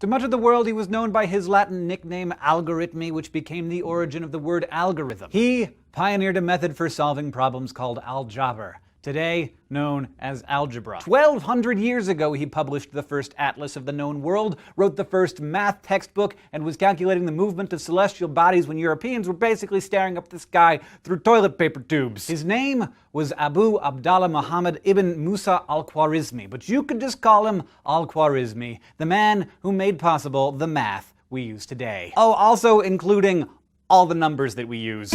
To much of the world, he was known by his Latin nickname algorithmi, which became the origin of the word algorithm. He pioneered a method for solving problems called algebra, today known as algebra. 1,200 years ago, he published the first atlas of the known world, wrote the first math textbook, and was calculating the movement of celestial bodies when Europeans were basically staring up the sky through toilet paper tubes. His name was Abu Abdallah Muhammad ibn Musa al-Khwarizmi, but you could just call him al-Khwarizmi, the man who made possible the math we use today. Oh, also including all the numbers that we use.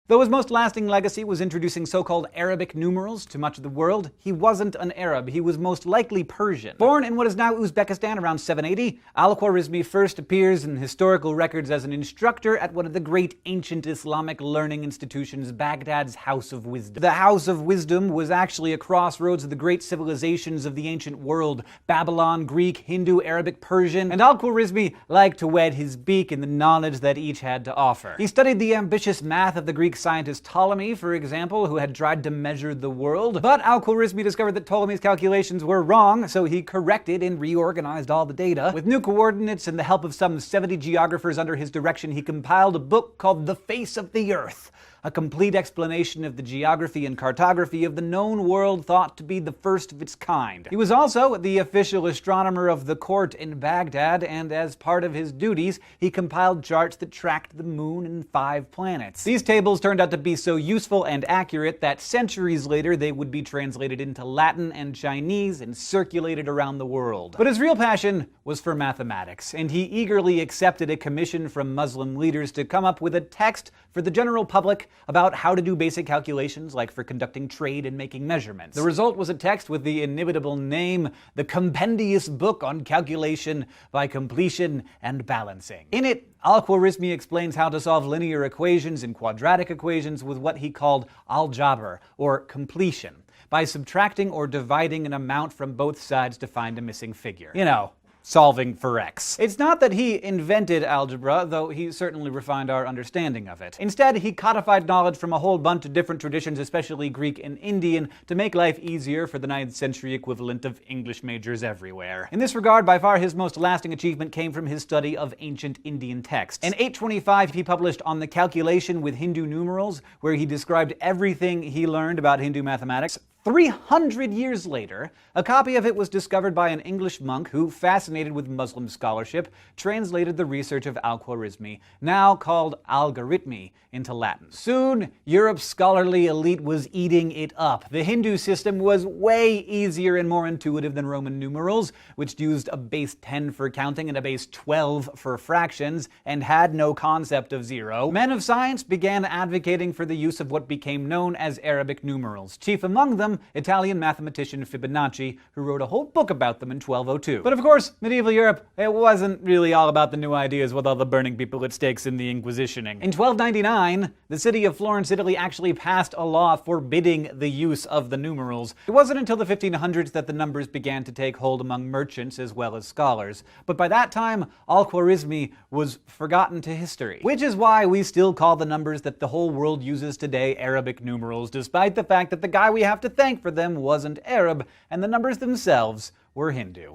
Though his most lasting legacy was introducing so-called Arabic numerals to much of the world, he wasn't an Arab. He was most likely Persian. Born in what is now Uzbekistan around 780, al-Khwarizmi first appears in historical records as an instructor at one of the great ancient Islamic learning institutions, Baghdad's House of Wisdom. The House of Wisdom was actually a crossroads of the great civilizations of the ancient world: Babylon, Greek, Hindu, Arabic, Persian, and al-Khwarizmi liked to wet his beak in the knowledge that each had to offer. He studied the ambitious math of the Greek scientist Ptolemy, for example, who had tried to measure the world. But al-Khwarizmi discovered that Ptolemy's calculations were wrong, so he corrected and reorganized all the data. With new coordinates and the help of some 70 geographers under his direction, he compiled a book called The Face of the Earth, a complete explanation of the geography and cartography of the known world, thought to be the first of its kind. He was also the official astronomer of the court in Baghdad, and as part of his duties, he compiled charts that tracked the moon and 5 planets. These tables turned out to be so useful and accurate that centuries later they would be translated into Latin and Chinese and circulated around the world. But his real passion was for mathematics, and he eagerly accepted a commission from Muslim leaders to come up with a text for the general public about how to do basic calculations, like for conducting trade and making measurements. The result was a text with the inimitable name, The Compendious Book on Calculation by Completion and Balancing. In it, al-Khwarizmi explains how to solve linear equations and quadratic equations with what he called algebra, or completion, by subtracting or dividing an amount from both sides to find a missing figure. You know, solving for x. It's not that he invented algebra, though he certainly refined our understanding of it. Instead, he codified knowledge from a whole bunch of different traditions, especially Greek and Indian, to make life easier for the 9th century equivalent of English majors everywhere. In this regard, by far his most lasting achievement came from his study of ancient Indian texts. In 825, he published On the Calculation with Hindu Numerals, where he described everything he learned about Hindu mathematics. 300 years later, a copy of it was discovered by an English monk who, fascinated with Muslim scholarship, translated the research of al-Khwarizmi, now called algorithmi, into Latin. Soon, Europe's scholarly elite was eating it up. The Hindu system was way easier and more intuitive than Roman numerals, which used a base 10 for counting and a base 12 for fractions, and had no concept of zero. Men of science began advocating for the use of what became known as Arabic numerals, chief among them Italian mathematician Fibonacci, who wrote a whole book about them in 1202. But of course, medieval Europe, it wasn't really all about the new ideas with all the burning people at stakes in the Inquisitioning. In 1299, the city of Florence, Italy actually passed a law forbidding the use of the numerals. It wasn't until the 1500s that the numbers began to take hold among merchants as well as scholars. But by that time, al-Khwarizmi was forgotten to history. Which is why we still call the numbers that the whole world uses today Arabic numerals, despite the fact that the guy we have to thank for them wasn't Arab, and the numbers themselves were Hindu.